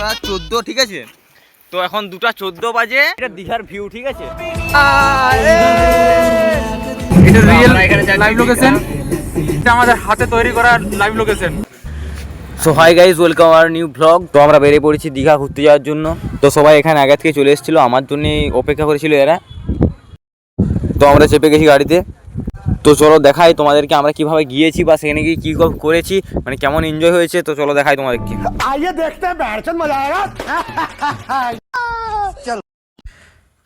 2:14, ঠিক আছে? তো এখন 2:14 বাজে। এটা দীঘার ভিউ, ঠিক আছে? এটা রিয়েল লাইভ লোকেশন, এটা আমাদের হাতে তৈরি করা live location. So hi guys, welcome our new blog. তো আমরা বেরিয়ে পড়েছি দীঘা ঘুরতে যাওয়ার জন্য। তো সবাই এখানে আগে থেকে চলে এসেছিলো, আমার জন্যই অপেক্ষা করেছিল এরা। তো আমরা চেপে গেছি গাড়িতে। তো চলো দেখাই তোমাদেরকে আমরা কিভাবে গিয়েছি বা সেখানে গিয়ে কী করেছি, মানে কেমন এনজয় হয়েছে। তো চলো দেখাই তোমাদেরকে।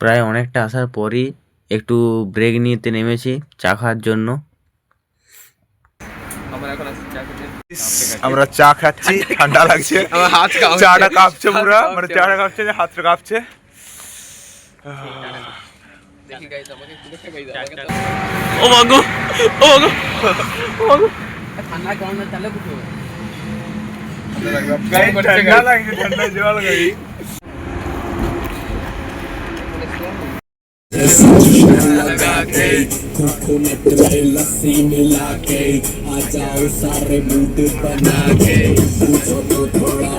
প্রায় অনেকটা আসার পরই একটু ব্রেক নিতে নেমেছি চা খাওয়ার জন্য। আমরা চা খাচ্ছি, ঠান্ডা লাগছে, চাটা কাঁপছে পুরো, মানে চাটা কাঁপছে, হাতটা কাঁপছে। ও মাগো, ও মাগো, ও মাগো, ঠান্ডা গরমে চালে পুরো ঠান্ডা লাগছে, ঠান্ডা জল গাড়ি। लगा के कोकोनट में लस्सी मिला के आ जाओ सारे मूड बना के पूछो तो थोड़ा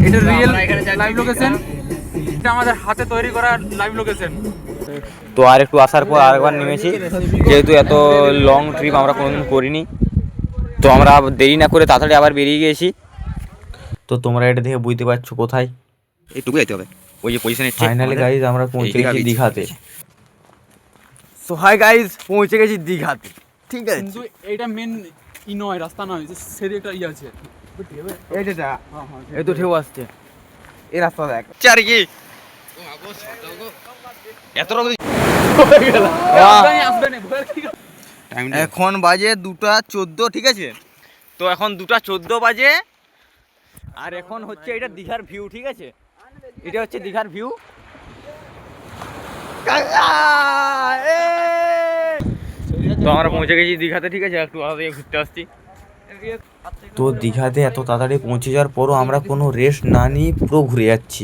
এটা রিয়েল লাইভ লোকেশন, এটা আমাদের হাতে তৈরি করা লাইভ লোকেশন। তো আর একটু আসার পর আরেকবার নেমেছি, যেহেতু এত লং ট্রিপ আমরা কোনোদিন করিনি। তো আমরা দেরি না করে তাড়াতাড়ি আবার বেরিয়ে গিয়েছি। তো তোমরা এটা দেখে বুঝতে পারছো কোথায়, এইটুকু যেতে হবে, ওই যে পজিশনে। ফাইনালি গাইজ আমরা পৌঁছে গেছি দীঘাতে। সো হাই গাইজ, পৌঁছে গেছি দীঘাতে, ঠিক আছে? কিন্তু এটা মেন ই নয়, রাস্তা নয়, সেদিকে একটা ই আছে। এই যে এই তো ঢেউ আসছে, এই রাস্তা দেখ চার কি এত রকম। এখন বাজে 2:14, ঠিক আছে? তো এখন 2:14 বাজে। আর এখন হচ্ছে এটা দীঘার ভিউ, ঠিক আছে? এটা হচ্ছে দীঘার ভিউ। তো আমরা পৌঁছে গেছি দীঘাতে, ঠিক আছে? একটু আলাদা দিয়ে ঘুরতে আসছি। তো দীঘাতে এত তাড়াতাড়ি পৌঁছে যাওয়ার পরও আমরা কোনো রেস্ট না নিয়ে পুরো ঘুরে যাচ্ছি।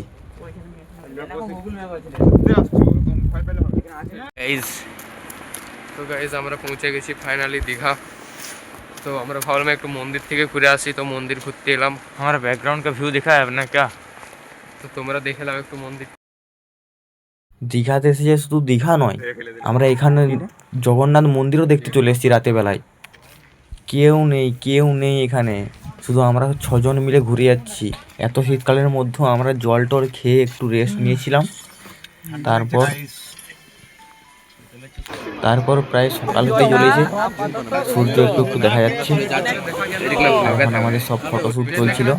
তো গাইজ আমরা পৌঁছে গেছি ফাইনালি দীঘা। তো আমরা ভাবলাম একটু মন্দির থেকে ঘুরে আসি, তো মন্দির ঘুরতে এলাম। हमारा बैकग्राउंड का व्यू दिखा है आपने क्या? তো তোমরা দেখে নাও একটু মন্দির। দীঘাতে এসে যে শুধু দীঘা নয়, আমরা এখানে জগন্নাথ মন্দিরও দেখতে চলে এসেছি রাতে বেলায়। কেউ নেই এখানে, শুধু আমরা 6 জন মিলে ঘুরে যাচ্ছি। এত শীতকালের মধ্যেও আমরা জল টল খেয়ে একটু রেস্ট নিয়েছিলাম। তারপর প্রায় সকাল হতে চলেছে, সূর্য একটু একটু দেখা যাচ্ছে। এখন আমাদের সব ফটোশ্যুট চলছিল,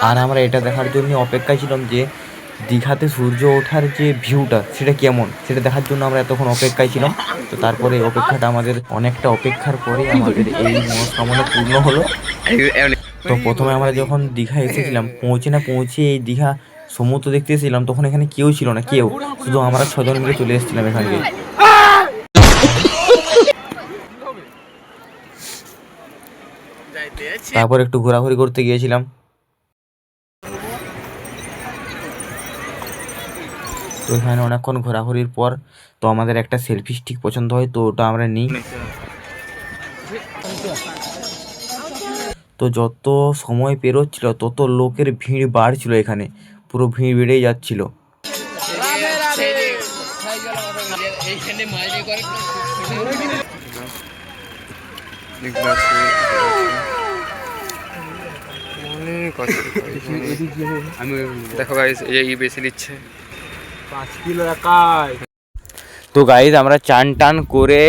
আর আমরা এটা দেখার জন্য অপেক্ষায় ছিলাম যে দীঘাতে সূর্য ওঠার যে ভিউটা সেটা কেমন, সেটা দেখার জন্য আমরা এতক্ষণ অপেক্ষায় ছিলাম। তো তারপরে অপেক্ষাটা আমাদের অনেকটা অপেক্ষার পরে আমাদের এই মনস্কামনা পূর্ণ হলো। তো প্রথমে আমরা যখন দীঘা এসেছিলাম, পৌঁছে এই দীঘা সমুদ্র দেখতে এসেছিলাম, তখন এখানে কেউ ছিল না, শুধু আমরা 6 জন মিলে চলে এসেছিলাম এখানে। তারপর একটু ঘোরাঘুরি করতে গিয়েছিলাম। তো এখানে অনেকক্ষণ ঘোরাঘুরির পর তো আমাদের একটা সেলফি স্টিক পছন্দ হয়, তো ওটা আমরা নিই। তো যত সময় পেরোচ্ছিল তত লোকের ভিড় বাড়ছিল, এখানে পুরো ভিড় বেড়েই যাচ্ছিল। দেখো গাইজ, এই বেশি নিচ্ছে 5 কিলো একাই। তো গাইজ আমরা চান টান করে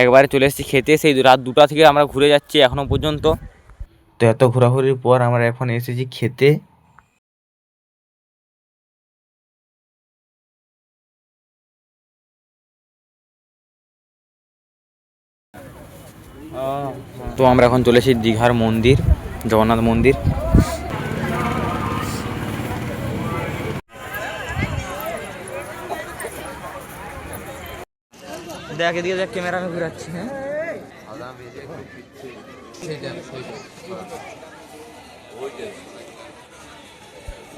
একবারে চলে এসেছি খেতে। সেই রাত 2টা থেকে আমরা ঘুরে যাচ্ছি এখনো পর্যন্ত। তো এত ঘোরাঘুরির পর আমরা এখন এসেছি খেতে। তো আমরা এখন চলেছি দীঘার মন্দির, জগন্নাথ মন্দির। দেখ এদিকে দেখ, ক্যামেরা আমি ঘুরাচ্ছি। হ্যাঁ,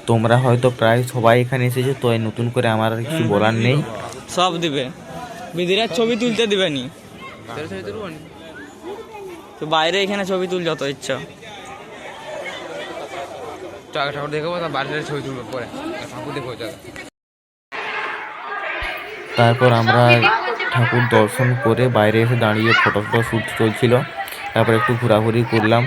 তোমরা হয়তো প্রায় সবাই এখানে এসেছো, তো নতুন করে আমার কিছু বলার নেই। সব দিবে, বিদিরার ছবি তুলতে দিবেনি। তো বাইরে এখানে ছবি তুল যত ইচ্ছা। তো আগে ঠাকুর দেখবো, তার বাড়িতে ছবি তুলবো পরে, ঠাকুর দেখবো জায়গা। তারপর আমরা ঠাকুর দর্শন করে বাইরে এসে দাঁড়িয়ে ফটো শ্যুট চলছিল, তারপর একটু ঘোরাঘুরি করলাম।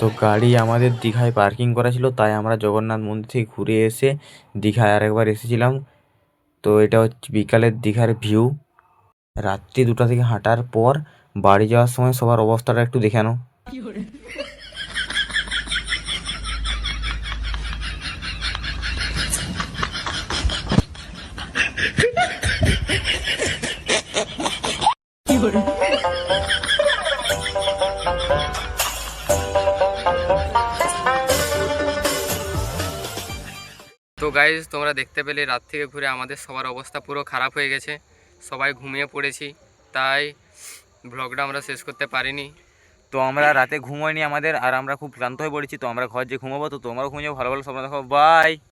তো গাড়ি আমাদের দীঘায় পার্কিং করা ছিল, তাই আমরা জগন্নাথ মন্দির থেকে ঘুরে এসে দীঘায় আরেকবার এসেছিলাম। তো এটা হচ্ছে বিকালের দীঘার ভিউ। রাত্রি 2টা থেকে হাঁটার পর বাড়ি যাওয়ার সময় সবার অবস্থাটা একটু দেখে নাও। তো গাইজ তোমরা দেখতে পেলে রাত থেকে ঘুরে আমাদের সবার অবস্থা পুরো খারাপ হয়ে গেছে, সবাই ঘুমিয়ে পড়েছি, তাই ব্লগটা আমরা শেষ করতে পারিনি। তো আমরা রাতে ঘুমোইনি আমাদের, আর আমরা খুব ক্লান্ত হয়ে পড়েছি। তো আমরা ঘর যে ঘুমাবো, তো তোমরাও ঘুমিয়ে যাও। ভালো ভালো স্বপ্ন দেখো। বাই।